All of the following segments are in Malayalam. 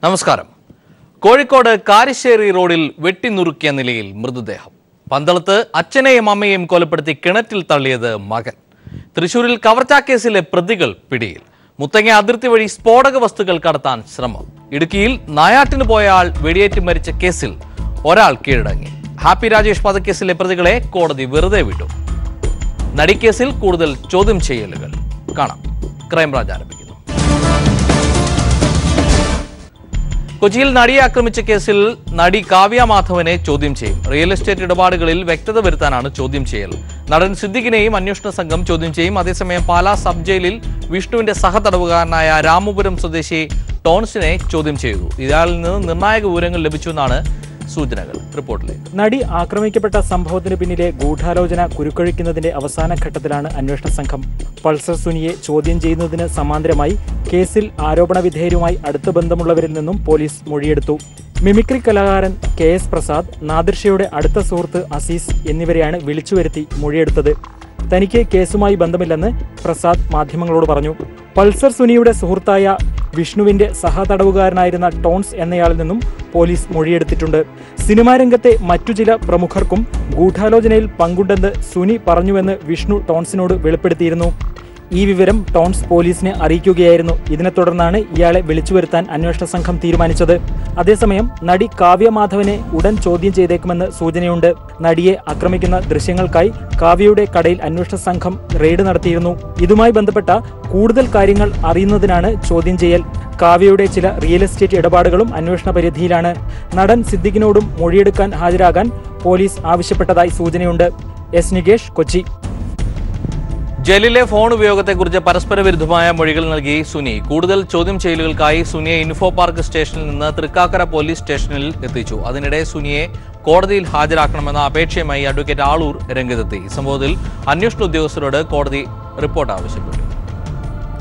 നമസ്കാരം. കോഴിക്കോട് കാരിശ്ശേരി റോഡിൽ വെട്ടിനുറുക്കിയ നിലയിൽ മൃതദേഹം. പന്തളത്ത് അച്ഛനെയും അമ്മയെയും കൊലപ്പെടുത്തി കിണറ്റിൽ തള്ളിയത് മകൻ. തൃശൂരിൽ കവർച്ചാക്കേസിലെ പ്രതികൾ പിടിയിൽ. മുത്തങ്ങ അതിർത്തി വഴി സ്ഫോടക വസ്തുക്കൾ കടത്താൻ ശ്രമം. ഇടുക്കിയിൽ നായാട്ടിന് പോയ ആൾ വെടിയേറ്റ് മരിച്ച കേസിൽ ഒരാൾ കീഴടങ്ങി. ഹാപ്പി രാജേഷ് വധക്കേസിലെ പ്രതികളെ കോടതി വെറുതെ വിട്ടു. നടിക്കേസിൽ കൂടുതൽ ചോദ്യം ചെയ്യലുകൾ കാണാം. ക്രൈംബ്രാഞ്ച് ആരംഭിക്കുന്നു. കൊച്ചിയിൽ നടിയെ ആക്രമിച്ച കേസിൽ നടി കാവ്യ മാധവനെ ചോദ്യം ചെയ്യും. റിയൽ എസ്റ്റേറ്റ് ഇടപാടുകളിൽ വ്യക്തത വരുത്താനാണ് ചോദ്യം ചെയ്യൽ. നടൻ സിദ്ദിഖിനെയും അന്വേഷണ സംഘം ചോദ്യം ചെയ്യും. അതേസമയം പാലാ സബ് ജയിലിൽ വിഷ്ണുവിന്റെ സഹതടവുകാരനായ രാമപുരം സ്വദേശി ടോൺസിനെ ചോദ്യം ചെയ്തു. ഇയാളിൽ നിന്ന് നിർണായക വിവരങ്ങൾ ലഭിച്ചുവെന്നാണ് സൂചനകൾ. റിപ്പോർട്ടിലേക്ക്. നടി ആക്രമിക്കപ്പെട്ട സംഭവത്തിന് പിന്നിലെ ഗൂഢാലോചന കുരുക്കൊഴിക്കുന്നതിന്റെ അവസാന ഘട്ടത്തിലാണ് അന്വേഷണ സംഘം. പൾസർ സുനിയെ ചോദ്യം ചെയ്യുന്നതിന് സമാന്തരമായി കേസിൽ ആരോപണ വിധേയരുമായി അടുത്ത ബന്ധമുള്ളവരിൽ നിന്നും പോലീസ് മൊഴിയെടുത്തു. മിമിക്രി കലാകാരൻ KS പ്രസാദ്, നാദിർഷയുടെ അടുത്ത സുഹൃത്ത് അസീസ് എന്നിവരെയാണ് വിളിച്ചുവരുത്തി മൊഴിയെടുത്തത്. തനിക്ക് കേസുമായി ബന്ധമില്ലെന്ന് പ്രസാദ് മാധ്യമങ്ങളോട് പറഞ്ഞു. പൾസർ സുനിയുടെ സുഹൃത്തായ വിഷ്ണുവിന്റെ സഹതടവുകാരനായിരുന്ന ടോൺസ് എന്നയാളിൽ നിന്നും പോലീസ് മൊഴിയെടുത്തിട്ടുണ്ട്. സിനിമാ രംഗത്തെ മറ്റു ചില പ്രമുഖർക്കും ഗൂഢാലോചനയിൽ പങ്കുണ്ടെന്ന് സുനി പറഞ്ഞുവെന്ന് വിഷ്ണു ടോൺസിനോട് വെളിപ്പെടുത്തിയിരുന്നു. ഈ വിവരം ടോൺസ് പോലീസിനെ അറിയിക്കുകയായിരുന്നു. ഇതിനെ തുടർന്നാണ് ഇയാളെ വിളിച്ചുവരുത്താൻ അന്വേഷണ സംഘം തീരുമാനിച്ചത്. അതേസമയം നടി കാവ്യ മാധവനെ ഉടൻ ചോദ്യം ചെയ്തേക്കുമെന്ന് സൂചനയുണ്ട്. നടിയെ ആക്രമിക്കുന്ന ദൃശ്യങ്ങൾക്കായി കാവ്യയുടെ കടയിൽ അന്വേഷണ സംഘം റെയ്ഡ് നടത്തിയിരുന്നു. ഇതുമായി ബന്ധപ്പെട്ട കൂടുതൽ കാര്യങ്ങൾ അറിയുന്നതിനാണ് ചോദ്യം ചെയ്യൽ. കാവ്യയുടെ ചില റിയൽ എസ്റ്റേറ്റ് ഇടപാടുകളും അന്വേഷണ പരിധിയിലാണ്. നടൻ സിദ്ദിഖിനോടും മൊഴിയെടുക്കാൻ ഹാജരാകാൻ പോലീസ് ആവശ്യപ്പെട്ടതായി സൂചനയുണ്ട്. S. നികേഷ്, കൊച്ചി. ജയിലിലെ ഫോൺ ഉപയോഗത്തെക്കുറിച്ച് പരസ്പര വിരുദ്ധമായ മൊഴികൾ നൽകി സുനി. കൂടുതൽ ചോദ്യം ചെയ്യലുകൾക്കായി സുനിയെ ഇൻഫോ പാർക്ക് സ്റ്റേഷനിൽ നിന്ന് തൃക്കാക്കര പോലീസ് സ്റ്റേഷനിൽ എത്തിച്ചു. അതിനിടെ സുനിയെ കോടതിയിൽ ഹാജരാക്കണമെന്ന അപേക്ഷയുമായി അഡ്വക്കേറ്റ് ആളൂർ രംഗത്തെത്തി. സംഭവത്തിൽ അന്വേഷണ ഉദ്യോഗസ്ഥരോട് കോടതി റിപ്പോർട്ട് ആവശ്യപ്പെട്ടു.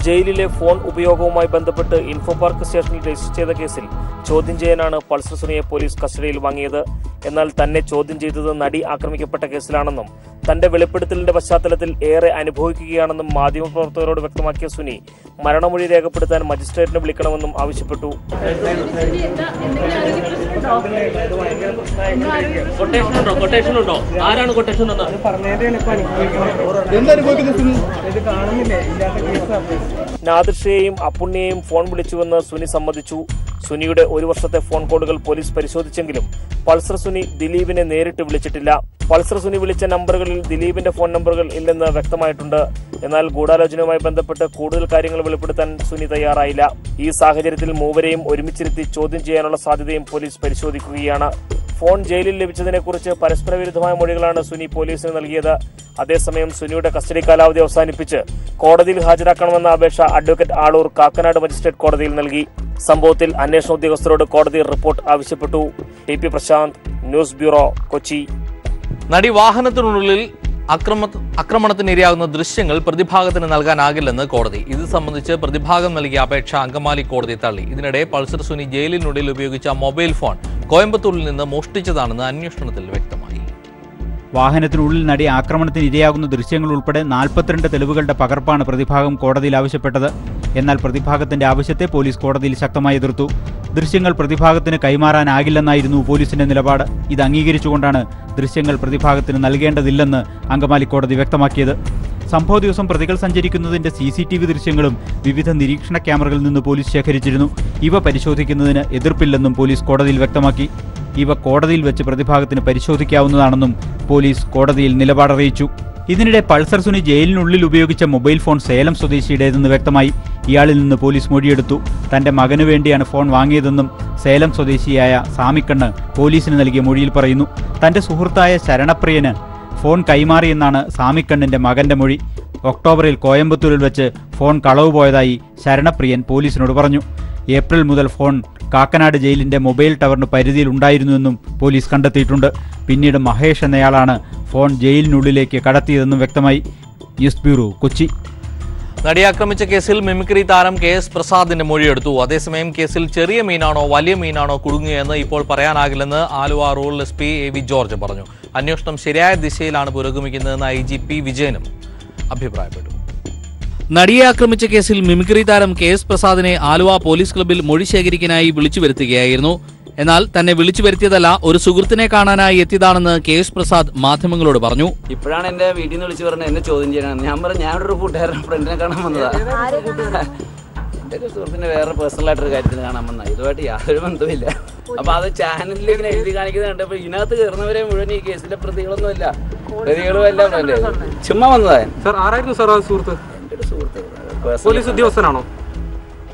ജയിലിലെ ഫോൺ ഉപയോഗവുമായി ബന്ധപ്പെട്ട് ഇൻഫോ പാർക്ക് സ്റ്റേഷനിൽ രജിസ്റ്റർ ചെയ്ത കേസിൽ ചോദ്യം ചെയ്യാനാണ് പൾസർ സുനിയെ പോലീസ് കസ്റ്റഡിയിൽ വാങ്ങിയത്. എന്നാൽ തന്നെ ചോദ്യം ചെയ്തത് നടി ആക്രമിക്കപ്പെട്ട കേസിലാണെന്നും തന്റെ വെളിപ്പെടുത്തലിന്റെ പശ്ചാത്തലത്തിൽ ഏറെ അനുഭവിക്കുകയാണെന്നും മാധ്യമപ്രവർത്തകരോട് വ്യക്തമാക്കിയ സുനി മരണമൊഴി രേഖപ്പെടുത്താൻ മജിസ്ട്രേറ്റിനെ വിളിക്കണമെന്നും ആവശ്യപ്പെട്ടു. നാദിർഷയെയും അപ്പുണ്ണിയെയും ഫോൺ വിളിച്ചുവെന്ന് സുനി സമ്മതിച്ചു. സുനിയുടെ 1 വർഷത്തെ ഫോൺ കോളുകൾ പോലീസ് പരിശോധിച്ചെങ്കിലും പൾസർ സുനി ദിലീപിനെ നേരിട്ട് വിളിച്ചിട്ടില്ല. പൾസർ സുനി വിളിച്ച നമ്പറുകളിൽ ദിലീപിന്റെ ഫോൺ നമ്പറുകൾ ഇല്ലെന്ന് വ്യക്തമായിട്ടുണ്ട്. എന്നാൽ ഗൂഢാലോചനയുമായി ബന്ധപ്പെട്ട് കൂടുതൽ കാര്യങ്ങൾ വെളിപ്പെടുത്താൻ സുനി തയ്യാറായില്ല. ഈ സാഹചര്യത്തിൽ മൂവരെയും ഒരുമിച്ചിരുത്തി ചോദ്യം ചെയ്യാനുള്ള സാധ്യതയും പോലീസ് പരിശോധിക്കുകയാണ്. ഫോൺ ജയിലിൽ ലഭിച്ചതിനെക്കുറിച്ച് പരസ്പര വിരുദ്ധമായ മൊഴികളാണ് സുനി പോലീസിന് നൽകിയത്. അതേസമയം സുനിയുടെ കസ്റ്റഡി കാലാവധി അവസാനിപ്പിച്ച് കോടതിയിൽ ഹാജരാക്കണമെന്ന അപേക്ഷ അഡ്വക്കേറ്റ് ആളൂർ കാക്കനാട് മജിസ്ട്രേറ്റ് കോടതിയിൽ നൽകി. സംഭവത്തിൽ അന്വേഷണ ഉദ്യോഗസ്ഥരോട് കോടതി റിപ്പോർട്ട് ആവശ്യപ്പെട്ടു. TP Prashanth, news bureau, Kochi. നടി വാഹനത്തിനുള്ളിൽ ആക്രമണത്തിനിരയാകുന്ന ദൃശ്യങ്ങൾ പ്രതിഭാഗത്തിന് നൽകാനാകില്ലെന്ന് കോടതി. ഇത് സംബന്ധിച്ച് പ്രതിഭാഗം നൽകിയ അപേക്ഷ അങ്കമാലി കോടതി തള്ളി. ഇതിനിടെ പൾസർ സുനി ജയിലിനുള്ളിൽ ഉപയോഗിച്ച മൊബൈൽ ഫോൺ കോയമ്പത്തൂരിൽ നിന്ന് മോഷ്ടിച്ചതാണെന്ന് അന്വേഷണത്തിൽ വ്യക്തമായി. വാഹനത്തിനുള്ളിൽ നടി ആക്രമണത്തിന് ഇരയാകുന്ന ദൃശ്യങ്ങൾ ഉൾപ്പെടെ 42 തെളിവുകളുടെ പകർപ്പാണ് പ്രതിഭാഗം കോടതിയിൽ ആവശ്യപ്പെട്ടത്. എന്നാൽ പ്രതിഭാഗത്തിന്റെ ആവശ്യത്തെ പോലീസ് കോടതിയിൽ ശക്തമായി എതിർത്തു. ദൃശ്യങ്ങൾ പ്രതിഭാഗത്തിന് കൈമാറാനാകില്ലെന്നായിരുന്നു പോലീസിന്റെ നിലപാട്. ഇത് അംഗീകരിച്ചുകൊണ്ടാണ് ദൃശ്യങ്ങൾ പ്രതിഭാഗത്തിന് നൽകേണ്ടതില്ലെന്ന് അങ്കമാലി കോടതി വ്യക്തമാക്കിയത്. സംഭവ ദിവസം പ്രതികൾ സഞ്ചരിക്കുന്നതിന്റെ CCTV ദൃശ്യങ്ങളും വിവിധ നിരീക്ഷണ ക്യാമറകളിൽ നിന്ന് പോലീസ് ശേഖരിച്ചിരുന്നു. ഇവ പരിശോധിക്കുന്നതിന് എതിർപ്പില്ലെന്നും പോലീസ് കോടതിയിൽ വ്യക്തമാക്കി. ഇവ കോടതിയിൽ വെച്ച് പ്രതിഭാഗത്തിന് പരിശോധിക്കാവുന്നതാണെന്നും പോലീസ് കോടതിയിൽ നിലപാടറിയിച്ചു. ഇതിനിടെ പൾസർ സുനി ജയിലിനുള്ളിൽ ഉപയോഗിച്ച മൊബൈൽ ഫോൺ സേലം സ്വദേശിയുടേതെന്ന് വ്യക്തമായി. ഇയാളിൽ നിന്ന് പോലീസ് മൊഴിയെടുത്തു. തന്റെ മകനു വേണ്ടിയാണ് ഫോൺ വാങ്ങിയതെന്നും സേലം സ്വദേശിയായ സാമിക്കണ്ണ് പോലീസിന് നൽകിയ മൊഴിയിൽ പറയുന്നു. തന്റെ സുഹൃത്തായ ശരണപ്രിയന് ഫോൺ കൈമാറിയെന്നാണ് സാമിക്കണ്ണിന്റെ മകന്റെ മൊഴി. ഒക്ടോബറിൽ കോയമ്പത്തൂരിൽ വെച്ച് ഫോൺ കളവ് പോയതായി ശരണപ്രിയൻ പോലീസിനോട് പറഞ്ഞു. ഏപ്രിൽ മുതൽ ഫോൺ കാക്കനാട് ജയിലിന്റെ മൊബൈൽ ടവറിന് പരിധിയിൽ ഉണ്ടായിരുന്നുവെന്നും പോലീസ് കണ്ടെത്തിയിട്ടുണ്ട്. പിന്നീട് മഹേഷ് എന്നയാളാണ് ഫോൺ ജയിലിനുള്ളിലേക്ക് കടത്തിയതെന്നും വ്യക്തമായി. News bureau, Kochi. നടിയെ ആക്രമിച്ച കേസിൽ മിമിക്രി താരം KS പ്രസാദിന്റെ മൊഴിയെടുത്തു. അതേസമയം കേസിൽ ചെറിയ മീനാണോ വലിയ മീനാണോ കുടുങ്ങിയെന്ന് ഇപ്പോൾ പറയാനാകില്ലെന്ന് Aluva rural SP AV George പറഞ്ഞു. അന്വേഷണം ശരിയായ ദിശയിലാണ് പുരോഗമിക്കുന്നതെന്ന് IGP വിജയനും അഭിപ്രായപ്പെട്ടു. നടിയെ ആക്രമിച്ച കേസിൽ മിമിക്രി താരം KS പ്രസാദിനെ ആലുവ പോലീസ് ക്ലബ്ബിൽ മൊഴി ശേഖരിക്കാനായി വിളിച്ചു വരുത്തുകയായിരുന്നു. എന്നാൽ തന്നെ വിളിച്ചു വരുത്തിയതല്ല, ഒരു സുഹൃത്തിനെ കാണാനായി എത്തിയതാണെന്ന് KS പ്രസാദ് മാധ്യമങ്ങളോട് പറഞ്ഞു. ഇപ്പോഴാണ് എന്റെ വീട്ടിൽ നിന്ന് വിളിച്ചു പറഞ്ഞത് എന്നെ ചോദ്യം ചെയ്യണം. ഞാൻ പറഞ്ഞു ഞാനൊരു കൂട്ടുകാരൻ ഫ്രണ്ടിനെ കാണാൻ വന്നതാ. എൻ്റെ ഒരു സുഹൃത്തിനെ വേറെ പേഴ്സണലായിട്ടൊരു കാര്യത്തിന് കാണാൻ വന്നതാ. ഇതുമായിട്ട് യാതൊരു ബന്ധമില്ല. അപ്പൊ അത് ചാനലിൽ ഇങ്ങനെ എഴുതി കാണിക്കുന്നത് കണ്ടപ്പോ ഇതിനകത്ത് കയറുന്നവരെ മുഴുവൻ ഈ കേസിലെ പ്രതികളൊന്നുമില്ല, പ്രതികളുമെല്ലാം ചുമ്മാ വന്നതാ. എൻ്റെ ഒരു സുഹൃത്ത്, പോലീസ് ഉദ്യോഗസ്ഥനാണോ?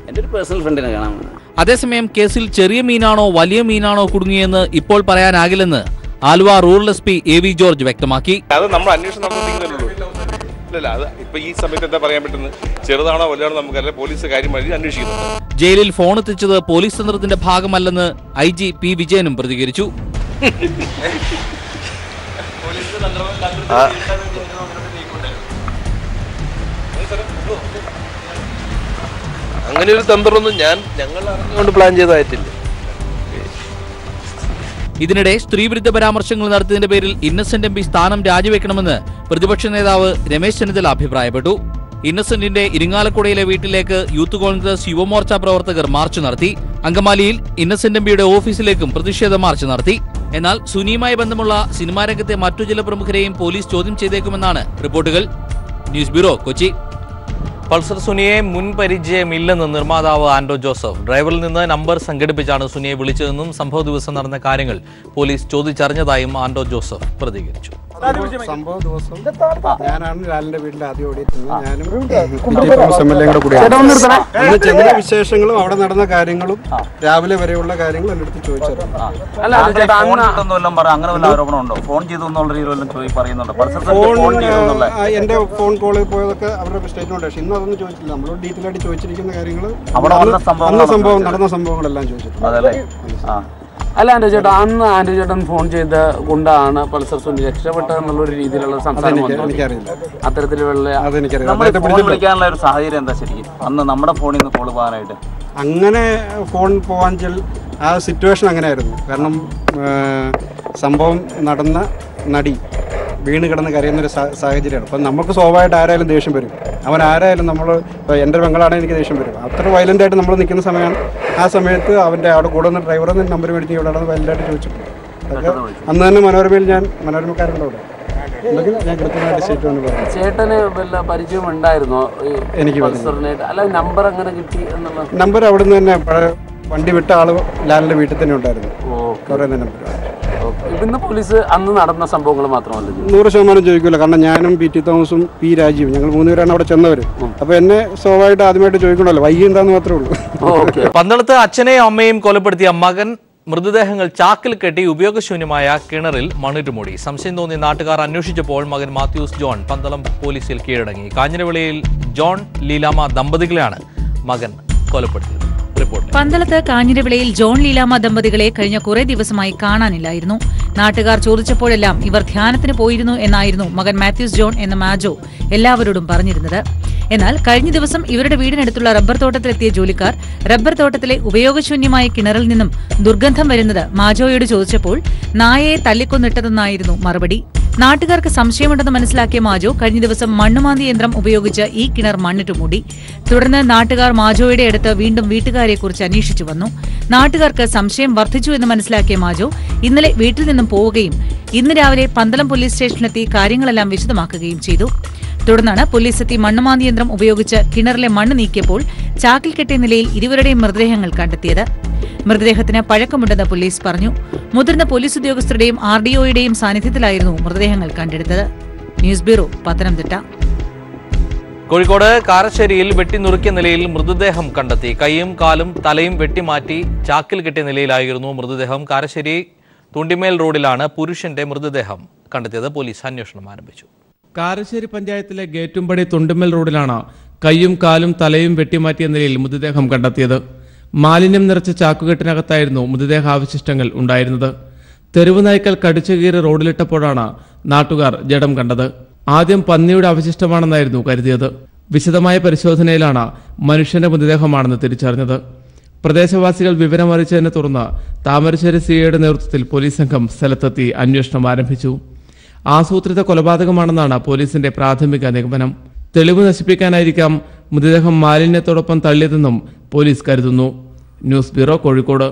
എൻ്റെ ഒരു പേഴ്സണൽ ഫ്രണ്ടിനെ കാണാൻ വന്നത്. അതേസമയം കേസിൽ ചെറിയ മീനാണോ വലിയ മീനാണോ കുടുങ്ങിയെന്ന് ഇപ്പോൾ പറയാനാകില്ലെന്ന് Aluva rural SP AV George വ്യക്തമാക്കി. അത് നമ്മൾ അന്വേഷണം ഇല്ല, അത് ഇപ്പൊ ഈ സമയത്ത് എന്താ പറയാൻ പറ്റുന്നത്? ചെറുതാണോ വലുതാണോ നമുക്കല്ല, പോലീസ് കാര്യം അന്വേഷിക്കുന്നു. ജയിലിൽ ഫോൺ എത്തിച്ചത് പോലീസ് തന്ത്രത്തിന്റെ ഭാഗമല്ലെന്ന് IG P വിജയനും പ്രതികരിച്ചു. അങ്ങനെ ഒരു തന്ത്രമൊന്നും ഞങ്ങൾ അറിഞ്ഞുകൊണ്ട് പ്ലാൻ ചെയ്തതായിട്ടില്ല. ഇതിനിടെ സ്ത്രീവിരുദ്ധ പരാമർശങ്ങൾ നടത്തിയതിന്റെ പേരിൽ ഇന്നസെന്റ് MP സ്ഥാനം രാജിവെക്കണമെന്ന് പ്രതിപക്ഷ നേതാവ് രമേശ് ചെന്നിത്തല അഭിപ്രായപ്പെട്ടു. ഇന്നസെന്റിന്റെ ഇരിങ്ങാലക്കുടയിലെ വീട്ടിലേക്ക് യൂത്ത് കോൺഗ്രസ് യുവമോർച്ച പ്രവർത്തകർ മാർച്ച് നടത്തി. അങ്കമാലിയിൽ ഇന്നസെന്റ് MPയുടെ ഓഫീസിലേക്കും പ്രതിഷേധ മാർച്ച് നടത്തി. എന്നാൽ സുനിയുമായി ബന്ധമുള്ള സിനിമാ രംഗത്തെ മറ്റു ചില പ്രമുഖരെയും പോലീസ് ചോദ്യം ചെയ്തേക്കുമെന്നാണ് റിപ്പോർട്ടുകൾ. News bureau, Kochi. പൾസർ സുനിയെ മുൻ പരിചയമില്ലെന്ന് നിർമ്മാതാവ് ആൻഡ്രോ ജോസഫ്. ഡ്രൈവറിൽ നിന്ന് നമ്പർ സംഘടിപ്പിച്ചാണ് സുനിയെ വിളിച്ചതെന്നും സംഭവ ദിവസം നടന്ന കാര്യങ്ങൾ പോലീസ് ചോദിച്ചറിഞ്ഞതായും ആൻഡ്രോ ജോസഫ് പ്രതികരിച്ചു. സംഭവ ദിവസം ഞാനാണ് ലാലിന്റെ വീട്ടിൽ ആദ്യം ഓടിയെത്തുന്നത്. ഞാനും MLA കൂടെ കൂടിയാണ്. അന്ന് ചെന്ന വിശേഷങ്ങളും അവിടെ നടന്ന കാര്യങ്ങളും രാവിലെ വരെയുള്ള കാര്യങ്ങളും എന്റെ അടുത്ത് ചോദിച്ചറിഞ്ഞു. എന്റെ ഫോൺ കോളിൽ പോയതൊക്കെ അവരുടെ സ്റ്റേറ്റ്മെന്റ്. പക്ഷെ ഇന്ന് അതൊന്നും ചോദിച്ചില്ല. നമ്മളോട് ഡീറ്റെയിൽ ആയിട്ട് ചോദിച്ചിരിക്കുന്ന കാര്യങ്ങൾ നടന്ന സംഭവങ്ങളെല്ലാം ചോദിച്ചിട്ടുണ്ട്. അല്ല ആൻഡ്രോ ചേട്ടാ, അന്ന് ആൻഡ്രോ ചേട്ടൻ ഫോൺ ചെയ്ത കൊണ്ടാണ് പൾസർ സുനി രക്ഷപ്പെട്ടതെന്നുള്ളൊരു രീതിയിലുള്ള സംസാരം വിളിക്കാനുള്ള ഒരു സാഹചര്യം എന്താ ശരിക്കും അന്ന് നമ്മുടെ ഫോണിൽ നിന്ന് കോൾ പോകാനായിട്ട്? അങ്ങനെ ഫോൺ പോകാൻ ആ സിറ്റുവേഷൻ അങ്ങനെയായിരുന്നു. കാരണം സംഭവം നടന്ന നടി വീണ് കിടന്ന് കരയുന്നൊരു സാഹചര്യമാണ്. അപ്പം നമുക്ക് സ്വാഭാവികമായിട്ട് ആരായാലും ദേഷ്യം വരും. അവൻ ആരായാലും നമ്മൾ ഇപ്പോൾ എൻ്റെ പെങ്ങളാണെങ്കിൽ എനിക്ക് ദേഷ്യം വരും. അത്ര വയലൻ്റായിട്ട് നമ്മൾ നിൽക്കുന്ന സമയമാണ്. ആ സമയത്ത് അവൻ്റെ അവിടെ കൂടെ വന്ന ഡ്രൈവറിൽ നമ്പർ മേടിച്ച് ഇവിടെ വയലൻ്റായിട്ട് ചോദിച്ചു. അതൊക്കെ അന്ന് തന്നെ മനോരമയിൽ മനോരമക്കാരുടെ അവിടെ ഞാൻ കൃത്യമായിട്ട് സ്റ്റേറ്റ് വന്ന് പറഞ്ഞു. ചേട്ടന് വല്ല പരിചയം ഉണ്ടായിരുന്നോ എനിക്ക്? അല്ല, നമ്പർ അങ്ങനെ കിട്ടി എന്നുള്ള നമ്പർ അവിടെ നിന്ന് തന്നെ വണ്ടി വിട്ട ആള് ലാലിൻ്റെ വീട്ടിൽ തന്നെ ഉണ്ടായിരുന്നു. കുറേ നമ്പർ. ഇന്ന് പോലീസ് അന്ന് നടന്ന സംഭവങ്ങൾ മാത്രമല്ല 100% ചോദിക്കില്ല. കാരണം ഞാനും PT തോമസും P രാജീവും ഞങ്ങൾ 3 പേരാണ് അവിടെ ചെന്നവർ. അപ്പൊ എന്നെ സ്വാഭാവികമായിട്ട് ആദ്യമായിട്ട് ചോദിക്കണല്ലോ വൈകി എന്താന്ന് മാത്രമേ ഉള്ളൂ. പന്തളത്ത് അച്ഛനെയും അമ്മയും കൊലപ്പെടുത്തിയ മകൻ മൃതദേഹങ്ങൾ ചാക്കിൽ കെട്ടി ഉപയോഗശൂന്യമായ കിണറിൽ മണ്ണിട്ട് മൂടി. സംശയം തോന്നി നാട്ടുകാർ അന്വേഷിച്ചപ്പോൾ മകൻ മാത്യൂസ് ജോൺ പന്തളം പോലീസിൽ കീഴടങ്ങി. കാഞ്ഞിരവിളയിൽ ജോൺ ലീലാമ ദമ്പതികളെയാണ് മകൻ കൊലപ്പെടുത്തിയത്. പന്തളത്ത് കാഞ്ഞിരവിളയിൽ ജോൺ ലീലാമ ദമ്പതികളെ കഴിഞ്ഞ കുറെ ദിവസമായി കാണാനില്ലായിരുന്നു. നാട്ടുകാർ ചോദിച്ചപ്പോഴെല്ലാം ഇവർ ധ്യാനത്തിന് പോയിരുന്നു എന്നായിരുന്നു മകൻ മാത്യൂസ് ജോൺ എന്ന മാജോ എല്ലാവരോടും പറഞ്ഞിരുന്നത്. എന്നാൽ കഴിഞ്ഞ ദിവസം ഇവരുടെ വീടിനടുത്തുള്ള റബ്ബർ തോട്ടത്തിലെത്തിയ ജോലിക്കാർ റബ്ബർ തോട്ടത്തിലെ ഉപയോഗശൂന്യമായ കിണറിൽ നിന്നും ദുർഗന്ധം വരുന്നത് മാജോയോട് ചോദിച്ചപ്പോൾ നായയെ തല്ലിക്കൊന്നിട്ടതെന്നായിരുന്നു മറുപടി. നാട്ടുകാർക്ക് സംശയമുണ്ടെന്ന് മനസ്സിലാക്കിയ മാജോ കഴിഞ്ഞ ദിവസം മണ്ണുമാന്തി യന്ത്രം ഉപയോഗിച്ച് ഈ കിണർ മണ്ണിട്ട് മൂടി. തുടർന്ന് നാട്ടുകാർ മാജോയുടെ അടുത്ത് വീണ്ടും വീട്ടുകാരെക്കുറിച്ച് അന്വേഷിച്ചു വന്നു. നാട്ടുകാർക്ക് സംശയം വർദ്ധിച്ചു എന്ന് മനസ്സിലാക്കിയ മാജോ ഇന്നലെ വീട്ടിൽ നിന്നും പോവുകയും ഇന്ന് രാവിലെ പന്തളം പോലീസ് സ്റ്റേഷനിലെത്തി കാര്യങ്ങളെല്ലാം വിശദമാക്കുകയും ചെയ്തു. തുടർന്നാണ് പോലീസ് എത്തി മണ്ണുമാന്തി യന്ത്രം ഉപയോഗിച്ച് കിണറിലെ മണ്ണ് നീക്കിയപ്പോൾ ചാക്കിൽ കെട്ടിയ നിലയിൽ ഇരുവരുടെയും മൃതദേഹങ്ങൾ കണ്ടെത്തിയത്. മൃതദേഹത്തിന് പഴക്കമുണ്ടെന്ന് പോലീസ് പറഞ്ഞു. മുതിർന്ന പോലീസ് ഉദ്യോഗസ്ഥരുടെയും RDOയുടെയും സാന്നിധ്യത്തിലായിരുന്നു മൃതദേഹങ്ങൾ കണ്ടെടുത്തത്. News bureau, Pathanamthitta. കോഴിക്കോട് കാരശ്ശേരിയിൽ വെട്ടിനുറുക്കിയ നിലയിൽ മൃതദേഹം കണ്ടെത്തി. കൈയും കാലും തലയും വെട്ടിമാറ്റി ചാക്കിൽ കെട്ടിയ നിലയിലായിരുന്നു മൃതദേഹം. കാരശ്ശേരി തുണ്ടിമേൽ റോഡിലാണ് പുരുഷന്റെ മൃതദേഹം കണ്ടെത്തിയത്. പോലീസ് അന്വേഷണം ആരംഭിച്ചു. കാരശ്ശേരി പഞ്ചായത്തിലെ ഗേറ്റുംപടി തുണ്ടിമേൽ റോഡിലാണ് കൈയും കാലും തലയും വെട്ടിമാറ്റിയ നിലയിൽ മൃതദേഹം കണ്ടെത്തിയത്. മാലിന്യം നിറച്ച ചാക്കുകെട്ടിനകത്തായിരുന്നു മൃതദേഹാവശിഷ്ടങ്ങൾ ഉണ്ടായിരുന്നത്. തെരുവ് നായ്ക്കൾ കടിച്ചുകീറി റോഡിലിട്ടപ്പോഴാണ് നാട്ടുകാർ ജഡം കണ്ടത്. ആദ്യം പന്നിയുടെ അവശിഷ്ടമാണെന്നായിരുന്നു കരുതിയത്. വിശദമായ പരിശോധനയിലാണ് മനുഷ്യന്റെ മൃതദേഹമാണെന്ന് തിരിച്ചറിഞ്ഞത്. പ്രദേശവാസികൾ വിവരമറിച്ചതിനെ തുടർന്ന് താമരശ്ശേരി CIയുടെ നേതൃത്വത്തിൽ പോലീസ് സംഘം സ്ഥലത്തെത്തി അന്വേഷണം ആരംഭിച്ചു. ആസൂത്രിത കൊലപാതകമാണെന്നാണ് പോലീസിന്റെ പ്രാഥമിക നിഗമനം. തെളിവ് നശിപ്പിക്കാനായിരിക്കാം മൃതദേഹം മാലിന്യത്തോടൊപ്പം തള്ളിയതെന്നും പോലീസ് കരുതുന്നു. News bureau, Kozhikode.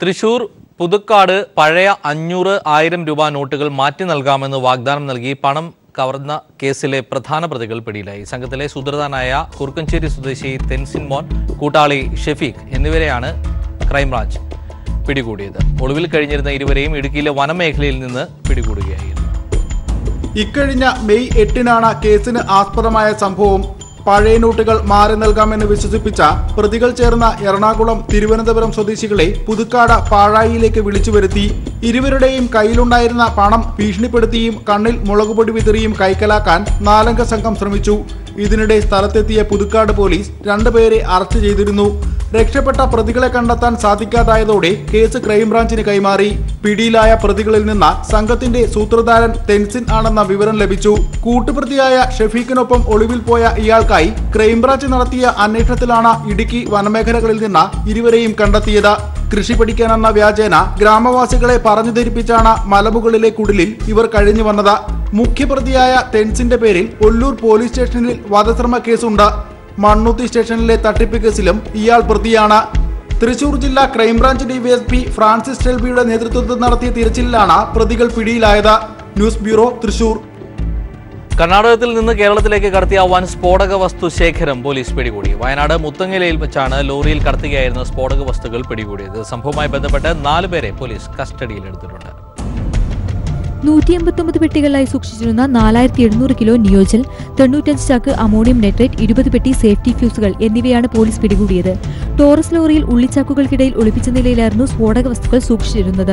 തൃശൂർ പുതുക്കാട് പഴയ 500,000 രൂപ നോട്ടുകൾ മാറ്റി നൽകാമെന്ന് വാഗ്ദാനം നൽകി പണം കവർന്ന കേസിലെ പ്രധാന പ്രതികൾ പിടിയിലായി. സംഘത്തിലെ സുഹൃത്താനായ കുറുക്കഞ്ചേരി സ്വദേശി തെൻസിൻ മോൻ, കൂട്ടാളി ഷെഫീഖ് എന്നിവരെയാണ് ക്രൈംബ്രാഞ്ച് പിടികൂടിയത്. ഒളിവിൽ കഴിഞ്ഞിരുന്ന ഇരുവരെയും ഇടുക്കിയിലെ വനമേഖലയിൽ നിന്ന് പിടികൂടുകയായിരുന്നു. ഇക്കഴിഞ്ഞ മെയ് 8-നാണ് കേസിന് ആസ്പദമായ സംഭവം. പഴയ നോട്ടുകൾ മാറി നൽകാമെന്ന് വിശ്വസിപ്പിച്ച പ്രതികൾ ചേർന്ന എറണാകുളം, തിരുവനന്തപുരം സ്വദേശികളെ പുതുക്കാട് പാഴായിലേക്ക് വിളിച്ചു വരുത്തി. ഇരുവരുടെയും കയ്യിലുണ്ടായിരുന്ന പണം ഭീഷണിപ്പെടുത്തിയും കണ്ണിൽ മുളകുപൊടി വിതറിയും കൈക്കലാക്കാൻ 4-അംഗ സംഘം ശ്രമിച്ചു. ഇതിനിടെ സ്ഥലത്തെത്തിയ പുതുക്കാട് പോലീസ് 2 പേരെ അറസ്റ്റ് ചെയ്തിരുന്നു. രക്ഷപ്പെട്ട പ്രതികളെ കണ്ടെത്താൻ സാധിക്കാതായതോടെ കേസ് ക്രൈംബ്രാഞ്ചിന് കൈമാറി. പിടിയിലായ പ്രതികളിൽ നിന്ന് സംഘത്തിന്റെ സൂത്രധാരൻ തെൻസിൻ ആണെന്ന വിവരം ലഭിച്ചു. കൂട്ടുപ്രതിയായ ഷെഫീഖിനൊപ്പം ഒളിവിൽ പോയ ഇയാൾക്കായി ക്രൈംബ്രാഞ്ച് നടത്തിയ അന്വേഷണത്തിലാണ് ഇടുക്കി വനമേഖലകളിൽ നിന്ന് ഇരുവരെയും കണ്ടെത്തിയത്. കൃഷി പഠിക്കാനെന്ന വ്യാജേന ഗ്രാമവാസികളെ പറഞ്ഞു ധരിപ്പിച്ചാണ് മലമുകളിലെ കുടിലിൽ ഇവർ കഴിഞ്ഞു വന്നത്. മുഖ്യപ്രതിയായ തെൻസിന്റെ പേരിൽ ഒല്ലൂർ പോലീസ് സ്റ്റേഷനിൽ വധശ്രമ കേസുണ്ട്. മണ്ണുത്തി സ്റ്റേഷനിലെ തട്ടിപ്പ് കേസിലും ഇയാൾ പ്രതിയാണ്. തൃശൂർ ജില്ലാ ക്രൈംബ്രാഞ്ച് ഡിവൈഎസ്പി ഫ്രാൻസിസ് ഷെൽബിയുടെ നേതൃത്വത്തിൽ നടത്തിയ തിരച്ചിലിലാണ് പ്രതികൾ പിടിയിലായത്. News bureau, Thrissur. കർണാടകത്തിൽ നിന്ന് കേരളത്തിലേക്ക് കടത്തിയ വൻ സ്ഫോടക വസ്തു ശേഖരം പോലീസ് പിടികൂടി. വയനാട് മുത്തങ്ങലയിൽ വെച്ചാണ് ലോറിയിൽ കടത്തുകയായിരുന്ന സ്ഫോടക വസ്തുക്കൾ പിടികൂടിയത്. സംഭവവുമായി ബന്ധപ്പെട്ട് 4 പേരെ പോലീസ് കസ്റ്റഡിയിലെടുത്തിട്ടുണ്ട്. 189 പെട്ടികളിലായി സൂക്ഷിച്ചിരുന്ന 4700 കിലോ നിയോജൽ, 95 ചാക്ക് അമോണിയം നൈട്രേറ്റ്, 20 പെട്ടി സേഫ്റ്റി ഫ്യൂസുകൾ എന്നിവയാണ് പോലീസ് പിടികൂടിയത്. ടോറസ് ലോറിയിൽ ഉള്ളിച്ചാക്കുകൾക്കിടയിൽ ഒളിപ്പിച്ച നിലയിലായിരുന്നു സ്ഫോടക വസ്തുക്കൾ സൂക്ഷിച്ചിരുന്നത്.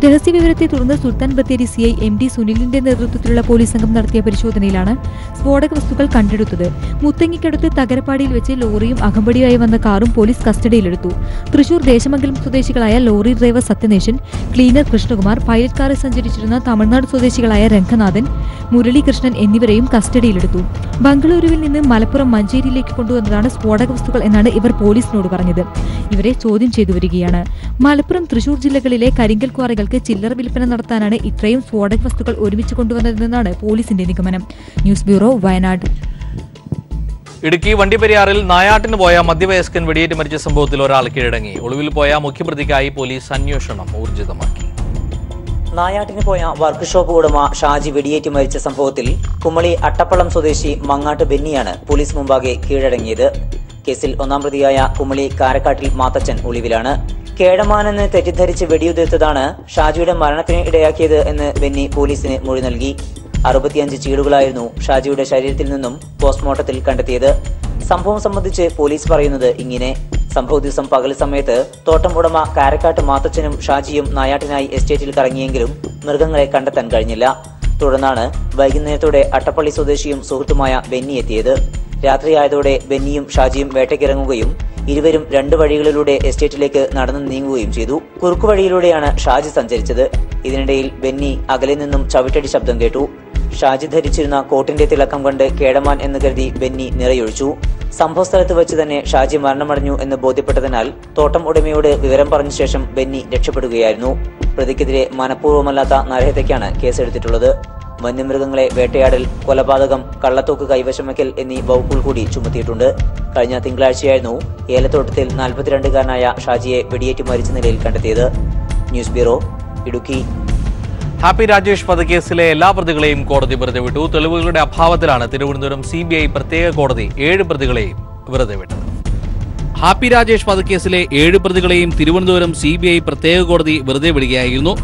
രഹസ്യവിവരത്തെ തുടർന്ന് സുൽത്താൻ ബത്തേരി CI MD സുനിലിന്റെ നേതൃത്വത്തിലുള്ള പോലീസ് സംഘം നടത്തിയ പരിശോധനയിലാണ് സ്ഫോടക വസ്തുക്കൾ കണ്ടെടുത്തത്. മുത്തങ്ങിക്കടുത്ത് തകരപ്പാടിയിൽ വെച്ച് ലോറിയും അകമ്പടിയായി വന്ന കാറും പോലീസ് കസ്റ്റഡിയിലെടുത്തു. തൃശൂർ ദേശമംഗലം സ്വദേശികളായ lorry driver Sathyaneshan, cleaner Krishnakumar, pilot കാറിൽ സഞ്ചരിച്ചിരുന്ന തമിഴ്നാട് സ്വദേശികളായ രംഗനാഥൻ, മുരളീകൃഷ്ണൻ എന്നിവരെയും കസ്റ്റഡിയിലെടുത്തു. ബംഗളൂരുവിൽ നിന്ന് മലപ്പുറം മഞ്ചേരിയിലേക്ക് കൊണ്ടുവന്നതാണ് സ്ഫോടക വസ്തുക്കൾ എന്നാണ് ഇവർ പോലീസിനോട് പറഞ്ഞത്. ഇവരെ ചോദ്യം ചെയ്തു വരികയാണ്. മലപ്പുറം, തൃശൂർ ജില്ലകളിലെ കരിങ്കൽ ക്വാറികൾക്ക് ചില്ലറ വിൽപ്പന നടത്താനാണ് ഇത്രയും സ്ഫോടക വസ്തുക്കൾ ഒരുമിച്ച് കൊണ്ടുവന്നതെന്നാണ് പോലീസിന്റെ നിഗമനം. News bureau, Wayanad. ഇടുക്കി വണ്ടിപ്പെരിയാറിൽ നായാട്ടിന് പോയ മധ്യവയസ്കൻ വെടിയേറ്റ് മരിച്ച സംഭവത്തിൽ ഒരാൾ കീഴടങ്ങി. ഒളിവിൽ പോയ മുഖ്യപ്രതിക്കായി പോലീസ് അന്വേഷണം ഊർജിതമാക്കി. നായാട്ടിന് പോയ വർക്ക്ഷോപ്പ് ഉടമ ഷാജി വെടിയേറ്റ് മരിച്ച സംഭവത്തിൽ കുമളി അട്ടപ്പള്ളം സ്വദേശി മങ്ങാട്ട് ബെന്നിയാണ് പോലീസ് മുമ്പാകെ കീഴടങ്ങിയത്. കേസിൽ 1-ാം പ്രതിയായ കുമളി കാരക്കാട്ടിൽ മാത്തച്ചൻ ഒളിവിലാണ്. കേടമാനെന്ന് തെറ്റിദ്ധരിച്ച് വെടിയുതിർത്തതാണ് ഷാജിയുടെ മരണത്തിന് ഇടയാക്കിയത് എന്ന് ബെന്നി പോലീസിന് മൊഴി നൽകി. 65 ചീടുകളായിരുന്നു ഷാജിയുടെ ശരീരത്തിൽ നിന്നും പോസ്റ്റ്മോർട്ടത്തിൽ കണ്ടെത്തിയത്. സംഭവം സംബന്ധിച്ച് പോലീസ് പറയുന്നത് ഇങ്ങനെ: സംഭവ ദിവസം പകൽ സമയത്ത് തോട്ടം ഉടമ കാരക്കാട്ട് മാത്തച്ഛനും ഷാജിയും നായാട്ടിനായി എസ്റ്റേറ്റിൽ കറങ്ങിയെങ്കിലും മൃഗങ്ങളെ കണ്ടെത്താൻ കഴിഞ്ഞില്ല. തുടർന്നാണ് വൈകുന്നേരത്തോടെ അട്ടപ്പള്ളി സ്വദേശിയും സുഹൃത്തുമായ ബെന്നി എത്തിയത്. രാത്രിയായതോടെ ബെന്നിയും ഷാജിയും വേട്ടയ്ക്കിറങ്ങുകയും ഇരുവരും 2 വഴികളിലൂടെ എസ്റ്റേറ്റിലേക്ക് നടന്നു നീങ്ങുകയും ചെയ്തു. കുറുക്കുവഴിയിലൂടെയാണ് ഷാജി സഞ്ചരിച്ചത്. ഇതിനിടയിൽ ബെന്നി അകലെ നിന്നും ചവിട്ടടി ശബ്ദം കേട്ടു. ഷാജി ധരിച്ചിരുന്ന കോട്ടിന്റെ തിളക്കം കണ്ട് കേടമാൻ എന്ന് കരുതി ബെന്നി നിറയൊഴിച്ചു. സംഭവസ്ഥലത്ത് വെച്ച് തന്നെ ഷാജി മരണമടഞ്ഞു എന്ന് ബോധ്യപ്പെട്ടതിനാൽ തോട്ടം ഉടമയോട് വിവരം പറഞ്ഞ ശേഷം ബെന്നി രക്ഷപ്പെടുകയായിരുന്നു. പ്രതിക്കെതിരെ മനഃപൂർവ്വമല്ലാത്ത നരഹത്യക്കാണ് കേസെടുത്തിട്ടുള്ളത്. വന്യമൃഗങ്ങളെ വേട്ടയാടൽ, കൊലപാതകം, കള്ളത്തോക്ക് കൈവശം വയ്ക്കൽ എന്നീ വകുപ്പുകൾ കൂടി ചുമത്തിയിട്ടുണ്ട്. കഴിഞ്ഞ തിങ്കളാഴ്ചയായിരുന്നു ഏലത്തോട്ടത്തിൽ 42-കാരനായ ഷാജിയെ വെടിയേറ്റ് മരിച്ച നിലയിൽ കണ്ടെത്തിയത്. News bureau, Idukki. Happy Rajesh വധക്കേസിലെ എല്ലാ പ്രതികളെയും കോടതി വെറുതെ വിട്ടു. തെളിവുകളുടെ അഭാവത്തിലാണ് തിരുവനന്തപുരം CBI പ്രത്യേക കോടതി 7 പ്രതികളെയും വെറുതെ വിട്ടത്. ഹാപ്പി രാജേഷ് വധക്കേസിലെ 7 പ്രതികളെയും തിരുവനന്തപുരം CBI പ്രത്യേക കോടതി വെറുതെ വിടുകയായിരുന്നു.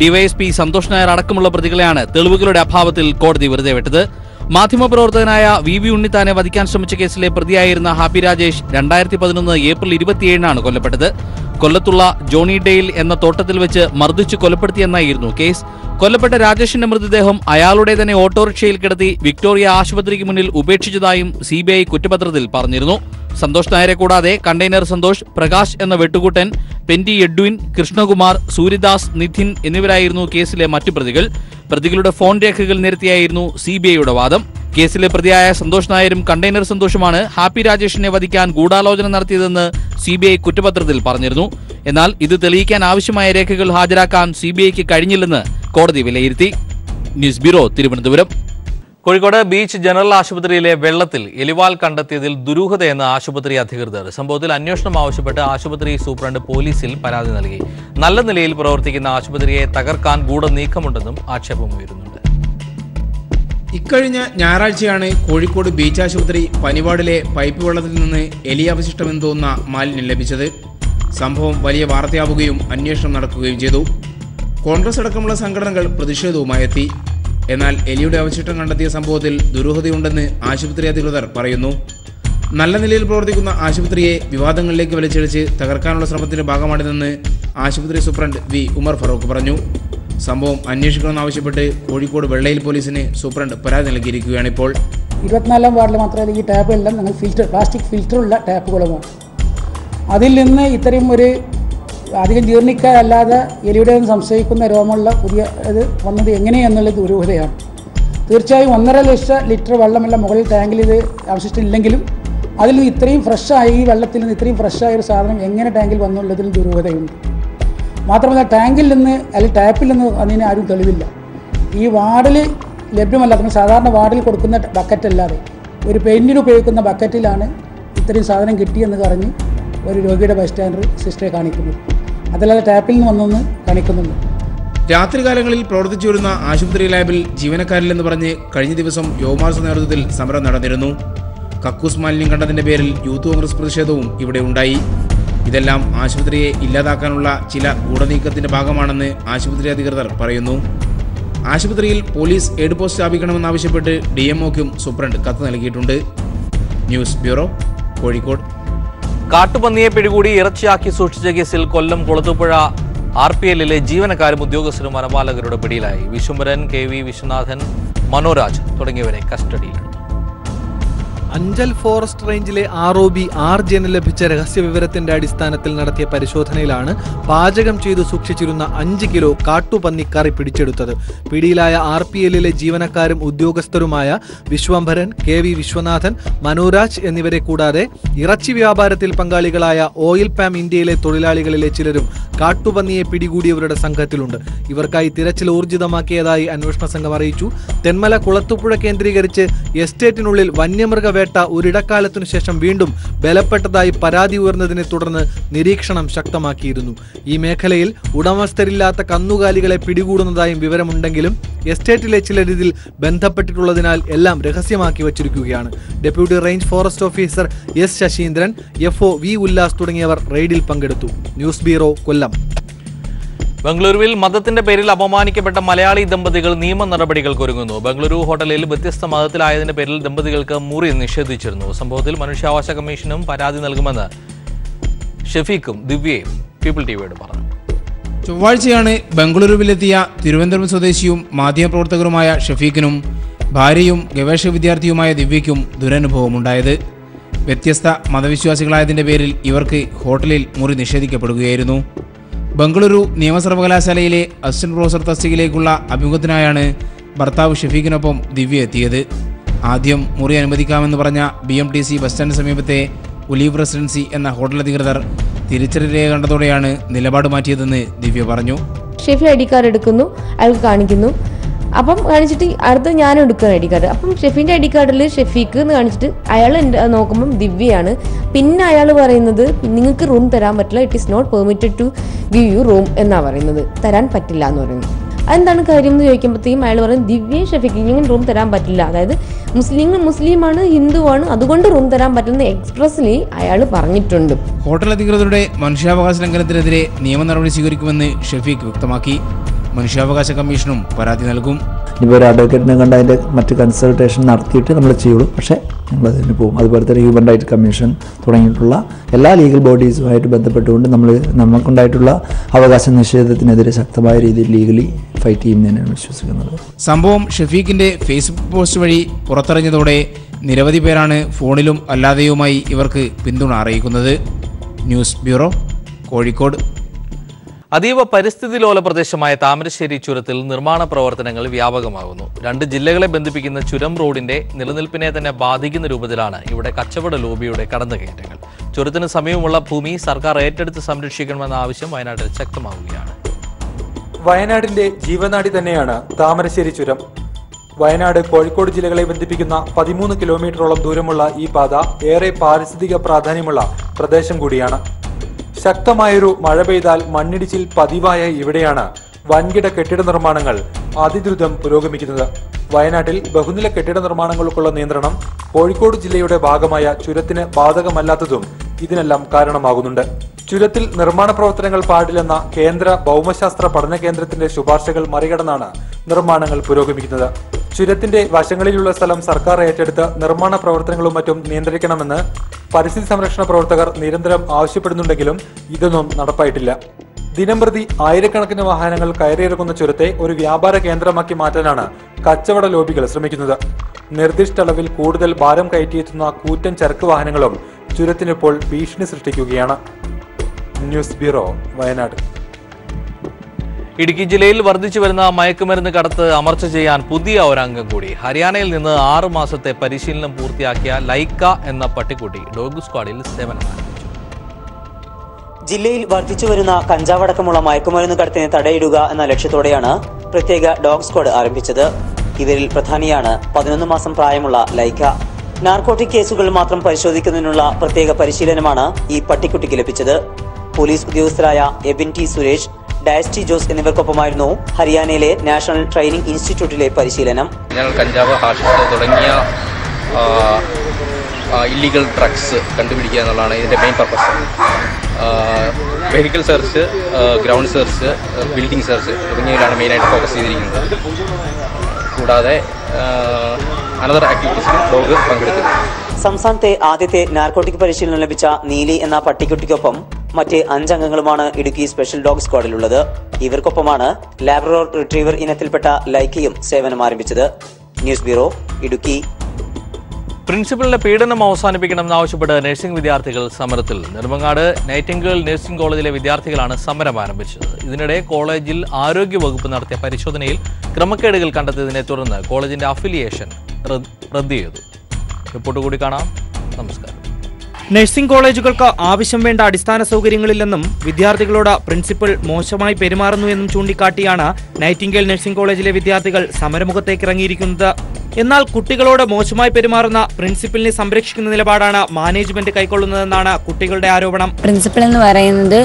ഡിവൈഎസ്പി സന്തോഷ് നായർ അടക്കമുള്ള പ്രതികളെയാണ് തെളിവുകളുടെ അഭാവത്തിൽ കോടതി വെറുതെ വിട്ടത്. മാധ്യമപ്രവർത്തകനായ VV ഉണ്ണിത്താനെ വധിക്കാൻ ശ്രമിച്ച കേസിലെ പ്രതിയായിരുന്ന ഹാപ്പി രാജേഷ് 2011 ഏപ്രിൽ 27-നാണ് കൊല്ലപ്പെട്ടത്. കൊല്ലത്തുള്ള ജോണി ഡെയിൽ എന്ന തോട്ടത്തിൽ വെച്ച് മർദ്ദിച്ചു കൊലപ്പെടുത്തിയെന്നായിരുന്നു കേസ്. കൊല്ലപ്പെട്ട രാജേഷിന്റെ മൃതദേഹം അയാളുടെ തന്നെ ഓട്ടോറിക്ഷയിൽ കിടത്തി വിക്ടോറിയ ആശുപത്രിക്ക് മുന്നിൽ ഉപേക്ഷിച്ചതായും CBI കുറ്റപത്രത്തിൽ പറഞ്ഞിരുന്നു. സന്തോഷ് നായരെ കൂടാതെ കണ്ടെയ്നർ സന്തോഷ്, പ്രകാശ് എന്ന വെട്ടുകൂട്ടൻ, പെന്റി എഡ്വിൻ, കൃഷ്ണകുമാർ, സൂര്യദാസ്, നിധിൻ എന്നിവരായിരുന്നു കേസിലെ മറ്റു പ്രതികൾ. പ്രതികളുടെ ഫോൺ രേഖകൾ നിരത്തിയായിരുന്നു CBIയുടെ വാദം. കേസിലെ പ്രതിയായ സന്തോഷ് നായരും കണ്ടെയ്നർ സന്തോഷുമാണ് ഹാപ്പി രാജേഷിനെ വധിക്കാൻ ഗൂഢാലോചന നടത്തിയതെന്ന് CBI കുറ്റപത്രത്തിൽ പറഞ്ഞിരുന്നു. എന്നാൽ ഇത് തെളിയിക്കാൻ ആവശ്യമായ രേഖകൾ ഹാജരാക്കാൻ CBIക്ക് കഴിഞ്ഞില്ലെന്ന് കോടതി വിലയിരുത്തി. News bureau, Thiruvananthapuram. Kozhikode beach general ആശുപത്രിയിലെ വെള്ളത്തിൽ എലിവാൽ കണ്ടെത്തിയതിൽ ദുരൂഹതയെന്ന് ആശുപത്രി അധികൃതർ. സംഭവത്തിൽ അന്വേഷണം ആവശ്യപ്പെട്ട് ആശുപത്രി സൂപ്രണ്ട് പോലീസിൽ പരാതി നൽകി. നല്ല നിലയിൽ പ്രവർത്തിക്കുന്ന ആശുപത്രിയെ തകർക്കാൻ ഗൂഢനീക്കമുണ്ടെന്നും ആക്ഷേപമുയരുന്നുണ്ട്. ഇക്കഴിഞ്ഞ ഞായറാഴ്ചയാണ് കോഴിക്കോട് ബീച്ച് ആശുപത്രി പനിവാർഡിലെ പൈപ്പ് വെള്ളത്തിൽ നിന്ന് എലി അവശിഷ്ടമെന്ന് തോന്നുന്ന മാലിന്യം ലഭിച്ചത്. സംഭവം വലിയ വാർത്തയാവുകയും അന്വേഷണം നടക്കുകയും ചെയ്തു. കോൺഗ്രസ് അടക്കമുള്ള സംഘടനകൾ പ്രതിഷേധവുമായി എത്തി. എന്നാൽ എലിയുടെ അവശിഷ്ടം കണ്ടെത്തിയ സംഭവത്തിൽ ദുരൂഹതയുണ്ടെന്ന് ആശുപത്രി അധികൃതർ പറയുന്നു. നല്ല നിലയിൽ പ്രവർത്തിക്കുന്ന ആശുപത്രിയെ വിവാദങ്ങളിലേക്ക് വലിച്ചിഴച്ച് തകർക്കാനുള്ള ശ്രമത്തിന്റെ ഭാഗമാണിതെന്ന് ആശുപത്രി സൂപ്രണ്ട് വി ഉമർ ഫറൂഖ് പറഞ്ഞു. സംഭവം അന്വേഷിക്കണമെന്നാവശ്യപ്പെട്ട് കോഴിക്കോട് വെള്ളയിൽ പോലീസിന് സൂപ്രണ്ട് പരാതി നൽകിയിരിക്കുകയാണ്. ഇപ്പോൾ 24-ാം വാർഡിൽ മാത്രമല്ല ഈ ടാപ്പുകളെല്ലാം ഞങ്ങൾ പ്ലാസ്റ്റിക് ഫിൽറ്ററുള്ള ടാപ്പുകളുമാണ്. അതിൽ നിന്ന് ഇത്രയും ഒരു അധികം ജീർണിക്കാനല്ലാതെ എലിയുടെ സംശയിക്കുന്ന രോഗമുള്ള പുതിയ ഇത് വന്നത് എങ്ങനെയെന്നുള്ളത് ദുരൂഹതയാണ്. തീർച്ചയായും 1.5 ലിറ്റർ വെള്ളമെല്ലാം മുകളിൽ ടാങ്കിൽ ഇത് അവശിഷ്ടമില്ലെങ്കിലും അതിൽ നിന്ന് ഇത്രയും ഫ്രഷായി ഈ വെള്ളത്തിൽ നിന്ന് ഇത്രയും ഫ്രഷായ ഒരു സാധനം എങ്ങനെ ടാങ്കിൽ വന്നുള്ളതിൽ ദുരൂഹതയുണ്ട്. മാത്രമല്ല ടാങ്കിൽ നിന്ന് അല്ലെങ്കിൽ ടാപ്പിൽ നിന്ന് അതിന് ആരും തെളിവില്ല. ഈ വാർഡിൽ ലഭ്യമല്ലാത്ത സാധാരണ വാർഡിൽ കൊടുക്കുന്ന ബക്കറ്റ് അല്ലാതെ ഒരു പെയിൻറ്റിന് ഉപയോഗിക്കുന്ന ബക്കറ്റിലാണ് ഇത്രയും സാധനം കിട്ടിയെന്ന് പറഞ്ഞ് ഒരു രോഗിയുടെ ബൈസ്റ്റാൻഡർ സിസ്റ്ററെ കാണിക്കുന്നത്. അതല്ലാതെ ടാപ്പിൽ നിന്ന് വന്നൊന്ന് കാണിക്കുന്നുണ്ട്. രാത്രികാലങ്ങളിൽ പ്രവർത്തിച്ചു വരുന്ന ആശുപത്രി ലാബിൽ ജീവനക്കാരില്ലെന്ന് പറഞ്ഞ് കഴിഞ്ഞ ദിവസം യുവമാർസ് നേതൃത്വത്തിൽ സമരം നടന്നിരുന്നു. കക്കൂസ് മാലിന്യം കണ്ടതിന്റെ പേരിൽ യൂത്ത് കോൺഗ്രസ് പ്രതിഷേധവും ഇവിടെ ഉണ്ടായി. ഇതെല്ലാം ആശുപത്രിയെ ഇല്ലാതാക്കാനുള്ള ചില ഗൂഢനീക്കത്തിന്റെ ഭാഗമാണെന്ന് ആശുപത്രി അധികൃതർ പറയുന്നു. ആശുപത്രിയിൽ പോലീസ് എയ്ഡ് പോസ്റ്റ് സ്ഥാപിക്കണമെന്നാവശ്യപ്പെട്ട് DMOക്കും സൂപ്രണ്ട് കത്ത് നൽകിയിട്ടുണ്ട്. News bureau, Kozhikode. കാട്ടുപന്നിയെ പിടികൂടി ഇറച്ചിയാക്കി സൂക്ഷിച്ച കേസിൽ കൊല്ലം കുളത്തൂപ്പുഴ RPLലെ ജീവനക്കാരും ഉദ്യോഗസ്ഥരും വനപാലകരുടെ പിടിയിലായി. വിശ്വംഭരൻ, KV വിശ്വനാഥൻ, മനോരാജ് തുടങ്ങിയവരെ കസ്റ്റഡിയിലെടുത്തു. അഞ്ചൽ ഫോറസ്റ്റ് റേഞ്ചിലെ ROB RJന് ലഭിച്ച രഹസ്യവിവരത്തിന്റെ അടിസ്ഥാനത്തിൽ നടത്തിയ പരിശോധനയിലാണ് പാചകം ചെയ്തു സൂക്ഷിച്ചിരുന്ന 5 കിലോ കാട്ടുപന്നിക്കറി പിടിച്ചെടുത്തത്. പിടിയിലായ RPLലെ ജീവനക്കാരും ഉദ്യോഗസ്ഥരുമായ വിശ്വംഭരൻ, KV വിശ്വനാഥൻ, മനോരാജ് എന്നിവരെ കൂടാതെ ഇറച്ചി വ്യാപാരത്തിൽ പങ്കാളികളായ ഓയിൽ പാം ഇന്ത്യയിലെ തൊഴിലാളികളിലെ ചിലരും കാട്ടുപന്നിയെ പിടികൂടിയവരുടെ സംഘത്തിലുണ്ട്. ഇവർക്കായി തിരച്ചിൽ ഊർജിതമാക്കിയതായി അന്വേഷണ സംഘം അറിയിച്ചു. തെന്മല കുളത്തുപുഴ കേന്ദ്രീകരിച്ച് എസ്റ്റേറ്റിനുള്ളിൽ വന്യമൃഗ വേട്ട ഒരിടക്കാലത്തിനു ശേഷം വീണ്ടും ബലപ്പെട്ടതായി പരാതി ഉയർന്നതിനെ തുടർന്ന് നിരീക്ഷണം ശക്തമാക്കിയിരുന്നു. ഈ മേഖലയിൽ ഉടമസ്ഥരില്ലാത്ത കന്നുകാലികളെ പിടികൂടുന്നതായും വിവരമുണ്ടെങ്കിലും എസ്റ്റേറ്റിലെ ചിലർ ഇതിൽ ബന്ധപ്പെട്ടിട്ടുള്ളതിനാൽ എല്ലാം രഹസ്യമാക്കി വച്ചിരിക്കുകയാണ്. Deputy range forest officer S Saseendran, FO V Ullas തുടങ്ങിയവർ റെയ്ഡിൽ പങ്കെടുത്തു. ന്യൂസ് ബ്യൂറോ, കൊല്ലം. ബംഗളൂരുവിൽ മതത്തിന്റെ പേരിൽ അപമാനിക്കപ്പെട്ട മലയാളി ദമ്പതികൾ നിയമ നടപടികൾക്ക് ഒരുങ്ങുന്നു. ബംഗളൂരു ഹോട്ടലിൽ വ്യത്യസ്ത മതത്തിലായതിന്റെ പേരിൽ ദമ്പതികൾക്ക് മുറി നിഷേധിച്ചിരുന്നു. സംഭവത്തിൽ മനുഷ്യാവകാശ കമ്മീഷനും പരാതി നൽകുമെന്ന് ഷഫീഖും ദിവ്യയും പീപ്പിൾ ടിവിയോട് പറഞ്ഞു. ചൊവ്വാഴ്ചയാണ് ബംഗളൂരുവിലെത്തിയ തിരുവനന്തപുരം സ്വദേശിയും മാധ്യമപ്രവർത്തകരുമായ ഷഫീഖിനും ഭാര്യയും ഗവേഷക വിദ്യാർത്ഥിയുമായ ദിവ്യയ്ക്കും ദുരനുഭവമുണ്ടായത്. വ്യത്യസ്ത മതവിശ്വാസികളായതിന്റെ പേരിൽ ഇവർക്ക് ഹോട്ടലിൽ മുറി നിഷേധിക്കപ്പെടുകയായിരുന്നു. ബംഗളൂരു നിയമസർവകലാശാലയിലെ അസിസ്റ്റന്റ് പ്രൊഫസർ തസ്തികയിലേക്കുള്ള അഭിമുഖത്തിനായാണ് ഭർത്താവ് ഷഫീഖിനൊപ്പം ദിവ്യ എത്തിയത്. ആദ്യം മുറി അനുവദിക്കാമെന്ന് പറഞ്ഞ BMTC ബസ് സ്റ്റാൻഡിന് സമീപത്തെ ഒലീവ് റെസിഡൻസി എന്ന ഹോട്ടൽ അധികൃതർ തിരിച്ചറിയൽ രേഖ കണ്ടതോടെയാണ് നിലപാട് മാറ്റിയതെന്ന് ദിവ്യ പറഞ്ഞു. ഷെഫി ID കാർഡ് എടുക്കുന്നു, അയാൾക്ക് കാണിക്കുന്നു. അപ്പം കാണിച്ചിട്ട് അടുത്ത് ഞാനും എടുക്കുന്ന ID കാർഡ്. അപ്പം ഷെഫിൻ്റെ ID കാർഡിൽ ഷെഫീക്ക് എന്ന് കാണിച്ചിട്ട് അയാൾ നോക്കുമ്പം ദിവ്യയാണ്. പിന്നെ അയാൾ പറയുന്നത് നിങ്ങൾക്ക് റൂം തരാൻ പറ്റില്ല, it is not permitted to give you room എന്നാണ് പറയുന്നത്, തരാൻ പറ്റില്ല എന്ന് പറയുന്നത്. അതെന്താണ് കാര്യം എന്ന് ചോദിക്കുമ്പോഴത്തേക്കും അയാൾ പറയുന്നത് ദിവ്യ ഷെഫിക്ക് ഇങ്ങനെ റൂം തരാൻ പറ്റില്ല, അതായത് മുസ്ലിമാണ് ഹിന്ദുവാണ്, അതുകൊണ്ട് റൂം തരാൻ പറ്റുന്ന എക്സ്പ്രസ്ലി അയാൾ പറഞ്ഞിട്ടുണ്ട്. ഹോട്ടൽ അധികൃതരുടെ മനുഷ്യാവകാശ ലംഘനത്തിനെതിരെ നിയമ നടപടി സ്വീകരിക്കുമെന്ന് ഷഫീഖ് വ്യക്തമാക്കി. മനുഷ്യാവകാശ കമ്മീഷനും പരാതി നൽകും. ഇപ്പോൾ ഒരു അഡ്വക്കേറ്റിനെ കണ്ട് അതിൻ്റെ മറ്റ് കൺസൾട്ടേഷൻ നടത്തിയിട്ട് നമ്മൾ ചെയ്യുള്ളൂ. പക്ഷേ നമ്മളതിന് പോകും. അതുപോലെ തന്നെ ഹ്യൂമൻ റൈറ്റ് കമ്മീഷൻ തുടങ്ങിയിട്ടുള്ള എല്ലാ ലീഗൽ ബോഡീസുമായിട്ട് ബന്ധപ്പെട്ടുകൊണ്ട് നമുക്കുണ്ടായിട്ടുള്ള അവകാശ നിഷേധത്തിനെതിരെ ശക്തമായ രീതിയിൽ ലീഗലി ഫൈറ്റ് ചെയ്യുന്നതിനാണ് വിശ്വസിക്കുന്നത്. സംഭവം ഷഫീഖിൻ്റെ ഫേസ്ബുക്ക് പോസ്റ്റ് വഴി പുറത്തറിഞ്ഞതോടെ നിരവധി പേരാണ് ഫോണിലും അല്ലാതെയുമായി ഇവർക്ക് പിന്തുണ അറിയിക്കുന്നത്. News bureau, Kozhikode. അതീവ പരിസ്ഥിതി ലോല പ്രദേശമായ താമരശ്ശേരി ചുരത്തിൽ നിർമ്മാണ പ്രവർത്തനങ്ങൾ വ്യാപകമാകുന്നു. 2 ജില്ലകളെ ബന്ധിപ്പിക്കുന്ന ചുരം റോഡിന്റെ നിലനിൽപ്പിനെ തന്നെ ബാധിക്കുന്ന രൂപത്തിലാണ് ഇവിടെ കച്ചവട ലോബിയുടെ കടന്നുകയറ്റങ്ങൾ. ചുരത്തിന് സമീപമുള്ള ഭൂമി സർക്കാർ ഏറ്റെടുത്ത് സംരക്ഷിക്കണമെന്ന ആവശ്യം വയനാട്ടിൽ ശക്തമാവുകയാണ്. വയനാടിന്റെ ജീവനാടി തന്നെയാണ് താമരശ്ശേരി ചുരം. വയനാട്, കോഴിക്കോട് ജില്ലകളെ ബന്ധിപ്പിക്കുന്ന 13 കിലോമീറ്ററോളം ദൂരമുള്ള ഈ പാത ഏറെ പാരിസ്ഥിതിക പ്രാധാന്യമുള്ള പ്രദേശം കൂടിയാണ്. ശക്തമായൊരു മഴ പെയ്താൽ മണ്ണിടിച്ചിൽ പതിവായ ഇവിടെയാണ് വൻകിട കെട്ടിട നിർമ്മാണങ്ങൾ അതിദ്രുതം പുരോഗമിക്കുന്നത്. വയനാട്ടിൽ ബഹുനില കെട്ടിട നിർമ്മാണങ്ങൾക്കുള്ള നിയന്ത്രണം കോഴിക്കോട് ജില്ലയുടെ ഭാഗമായ ചുരത്തിന് ബാധകമല്ലാത്തതും ഇതിനെല്ലാം കാരണമാകുന്നുണ്ട്. ചുരത്തിൽ നിർമ്മാണ പ്രവർത്തനങ്ങൾ പാടില്ലെന്ന കേന്ദ്ര ഭൗമശാസ്ത്ര പഠന കേന്ദ്രത്തിന്റെ ശുപാർശകൾ മറികടന്നാണ് നിർമ്മാണങ്ങൾ പുരോഗമിക്കുന്നത്. ചുരത്തിന്റെ വശങ്ങളിലുള്ള സ്ഥലം സർക്കാർ ഏറ്റെടുത്ത് നിർമ്മാണ പ്രവർത്തനങ്ങളും മറ്റും നിയന്ത്രിക്കണമെന്ന് പരിസ്ഥിതി സംരക്ഷണ പ്രവർത്തകർ നിരന്തരം ആവശ്യപ്പെടുന്നുണ്ടെങ്കിലും ഇതൊന്നും നടപ്പായിട്ടില്ല. ദിനംപ്രതി ആയിരക്കണക്കിന് വാഹനങ്ങൾ കയറിയിറങ്ങുന്ന ചുരത്തെ ഒരു വ്യാപാര കേന്ദ്രമാക്കി മാറ്റാനാണ് കച്ചവട ലോബികൾ ശ്രമിക്കുന്നത്. നിർദ്ദിഷ്ട അളവിൽ കൂടുതൽ ഭാരം കയറ്റിയെത്തുന്ന കൂറ്റൻ ചരക്ക് വാഹനങ്ങളും ചുരത്തിനിപ്പോൾ ഭീഷണി സൃഷ്ടിക്കുകയാണ്. News bureau, Wayanad. ഇടുക്കി ജില്ലയിൽ വർദ്ധിച്ചു വരുന്ന മയക്കുമരുന്ന് കടത്ത് അമർച്ച ചെയ്യാൻ പുതിയ ഒരംഗം കൂടി. ഹരിയാനയിൽ നിന്ന് 6 മാസത്തെ പരിശീലനം പൂർത്തിയാക്കിയ ലൈക്ക എന്ന പട്ടിക്കുട്ടി ഡോഗ് സ്ക്വാഡിൽ സേവനം ആരംഭിച്ചു. ജില്ലയിൽ വർദ്ധിച്ചു വരുന്ന കഞ്ചാവടക്കമുള്ള മയക്കുമരുന്ന് കടത്തിന് തടയിടുക എന്ന ലക്ഷ്യത്തോടെയാണ് പ്രത്യേക ഡോഗ് സ്ക്വാഡ് ആരംഭിച്ചത്. ഇവരിൽ പ്രധാനിയാണ് 11 മാസം പ്രായമുള്ള ലൈക്ക. നാർക്കോട്ടിക് കേസുകൾ മാത്രം പരിശോധിക്കുന്നതിനുള്ള പ്രത്യേക പരിശീലനമാണ് ഈ പട്ടിക്കുട്ടിക്ക് ലഭിച്ചത്. പോലീസ് ഉദ്യോഗസ്ഥരായ എബിൻ ടി സുരേഷ്, ഡയസ് ടി ജോസ് എന്നിവർക്കൊപ്പമായിരുന്നു ഹരിയാനയിലെ നാഷണൽ ട്രെയിനിംഗ് ഇൻസ്റ്റിറ്റ്യൂട്ടിലെ പരിശീലനം. ഞങ്ങൾ കഞ്ചാവ്, ഹാഷിഷ് തുടങ്ങിയ ഇല്ലീഗൽ ഡ്രഗ്സ് കണ്ടുപിടിക്കുക എന്നുള്ളതാണ് ഇതിൻ്റെ main purpose. Vehicle search, ground search, building search തുടങ്ങിയതിലാണ് മെയിനായിട്ട് ഫോക്കസ് ചെയ്തിരിക്കുന്നത്. കൂടാതെ അനദർ ആക്ടിവിറ്റീസിലും ഡോഗ് പങ്കെടുക്കുന്നു. സംസ്ഥാനത്തെ ആദ്യത്തെ നാർക്കോട്ടിക് പരിശീലനം ലഭിച്ച നീലി എന്ന പട്ടിക്കുട്ടിക്കൊപ്പം മറ്റ് 5 അംഗങ്ങളുമാണ് ഇടുക്കി സ്പെഷ്യൽ ഡോഗ് സ്ക്വാഡിലുള്ളത്. ഇവർക്കൊപ്പമാണ് ലാബ്രഡോർ റിട്രീവർ ഇനത്തിൽപ്പെട്ട ലൈക്കയും സേവനം ആരംഭിച്ചത്. News bureau, Idukki. പ്രിൻസിപ്പലിന്റെ പീഡനം അവസാനിപ്പിക്കണമെന്നാവശ്യപ്പെട്ട് നഴ്സിംഗ് വിദ്യാർത്ഥികൾ സമരത്തിൽ. നെടുമങ്ങാട് നൈറ്റിംഗേൽ നഴ്സിംഗ് കോളേജിലെ വിദ്യാർത്ഥികളാണ് സമരം ആരംഭിച്ചത്. ഇതിനിടെ കോളേജിൽ ആരോഗ്യവകുപ്പ് നടത്തിയ പരിശോധനയിൽ ക്രമക്കേടുകൾ കണ്ടെത്തിയതിനെ തുടർന്ന് കോളേജിന്റെ അഫിലിയേഷൻ റദ്ദ് ചെയ്തു. റിപ്പോർട്ട് കൂടി കാണാം. നമസ്കാരം. നഴ്സിംഗ് കോളേജുകൾക്ക് ആവശ്യം വേണ്ട അടിസ്ഥാന സൗകര്യങ്ങളില്ലെന്നും വിദ്യാർത്ഥികളോട് പ്രിൻസിപ്പൽ മോശമായി പെരുമാറുന്നുവെന്നും ചൂണ്ടിക്കാട്ടിയാണ് നൈറ്റിംഗേൽ നഴ്സിംഗ് കോളേജിലെ വിദ്യാർത്ഥികൾ സമരമുഖത്തേക്ക് ഇറങ്ങിയിരിക്കുന്നത്. എന്നാൽ കുട്ടികളോട് മോശമായി പെരുമാറുന്ന പ്രിൻസിപ്പലിനെ സംരക്ഷിക്കുന്ന നിലപാടാണ് മാനേജ്മെന്റ് കൈക്കൊള്ളുന്നതെന്നാണ് കുട്ടികളുടെ ആരോപണം. പ്രിൻസിപ്പൽ എന്ന് പറയുന്നത്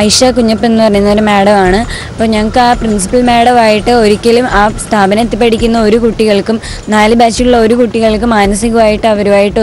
ഐഷ കുഞ്ഞപ്പൻ എന്ന് പറയുന്ന ഒരു മാഡമാണ്. അപ്പോൾ ഞങ്ങൾക്ക് ആ പ്രിൻസിപ്പൽ മാഡമായിട്ട് ഒരിക്കലും ആ സ്ഥാപനത്തിൽ പഠിക്കുന്ന ഒരു കുട്ടികൾക്കും 4 ബാച്ചിലുള്ള ഒരു കുട്ടികൾക്കും മാനസികമായിട്ട് അവരുമായിട്ട്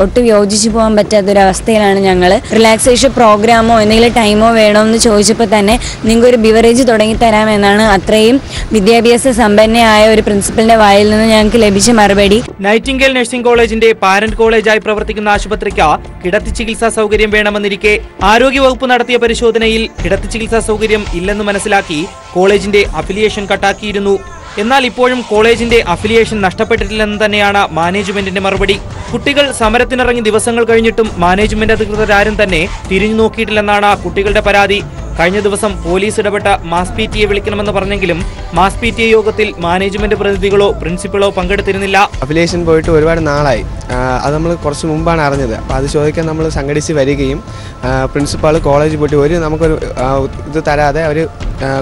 ഒട്ടും യോജിച്ചു പോകാൻ പറ്റാത്തൊരവസ്ഥയിലാണ് ഞങ്ങൾ. റിലാക്സേഷൻ പ്രോഗ്രാമോ എന്തെങ്കിലും ടൈമോ വേണമെന്ന് ചോദിച്ചപ്പോൾ തന്നെ നിങ്ങൾക്കൊരു ബിവറേജ് തുടങ്ങി തരാമെന്നാണ് അത്രയും വിദ്യാഭ്യാസ സമ്പന്നയായ ഒരു പ്രിൻസിപ്പലിന്റെ വായിൽ നിന്ന് ഞങ്ങൾക്ക് ലഭിച്ച മറുപടി. നൈറ്റിംഗേൽ നഴ്സിംഗ് കോളേജിന്റെ പാരന്റ് കോളേജായി പ്രവർത്തിക്കുന്ന ആശുപത്രിക്ക് കിടത്തി ചികിത്സാ സൗകര്യം വേണമെന്നിരിക്കെ ആരോഗ്യവകുപ്പ് നടത്തിയ പരിശോധനയിൽ കിടത്തി ചികിത്സാ സൗകര്യം ഇല്ലെന്ന് മനസ്സിലാക്കി കോളേജിന്റെ അഫിലിയേഷൻ കട്ടാക്കിയിരുന്നു. എന്നാൽ ഇപ്പോഴും കോളേജിന്റെ അഫിലിയേഷൻ നഷ്ടപ്പെട്ടിട്ടില്ലെന്ന് തന്നെയാണ് മാനേജ്മെന്റിന്റെ മറുപടി. കുട്ടികൾ സമരത്തിനിറങ്ങി ദിവസങ്ങൾ കഴിഞ്ഞിട്ടും മാനേജ്മെന്റ് അധികൃതരാരും തന്നെ തിരിഞ്ഞു നോക്കിയിട്ടില്ലെന്നാണ് കുട്ടികളുടെ പരാതി. കഴിഞ്ഞ ദിവസം പോലീസ് ഇടപെട്ട മാസ് പി ടി എ വിളിക്കണമെന്ന് പറഞ്ഞെങ്കിലും മാസ് പി ടി എ യോഗത്തിൽ മാനേജ്മെന്റ് പ്രതിനിധികളോ പ്രിൻസിപ്പളോ പങ്കെടുത്തിരുന്നില്ല. അഫിലിയേഷൻ പോയിട്ട് ഒരുപാട് നാളായി. അത് നമ്മൾ കുറച്ച് മുമ്പാണ് അറിഞ്ഞത്. അപ്പോൾ അത് ചോദിക്കാൻ നമ്മൾ സംഘടിച്ച് വരികയും പ്രിൻസിപ്പാൾ കോളേജിൽ പോയിട്ട് നമുക്കൊരു ഇത് തരാതെ അവർ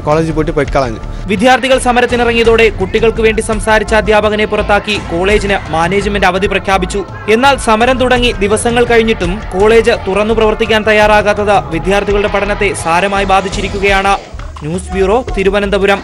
കോളേജിൽ പോയിട്ട് പൊയ്ക്കളഞ്ഞു. വിദ്യാർത്ഥികൾ സമരത്തിനിറങ്ങിയതോടെ കുട്ടികൾക്ക് വേണ്ടി സംസാരിച്ച അധ്യാപകനെ പുറത്താക്കി കോളേജിന് മാനേജ്മെന്റ് അവധി പ്രഖ്യാപിച്ചു. എന്നാൽ സമരം തുടങ്ങി ദിവസങ്ങൾ കഴിഞ്ഞിട്ടും കോളേജ് തുറന്നു പ്രവർത്തിക്കാൻ തയ്യാറാകാത്തത് വിദ്യാർത്ഥികളുടെ പഠനത്തെ സാരമായി ബാധിച്ചിരിക്കുകയാണ്. News bureau, Thiruvananthapuram.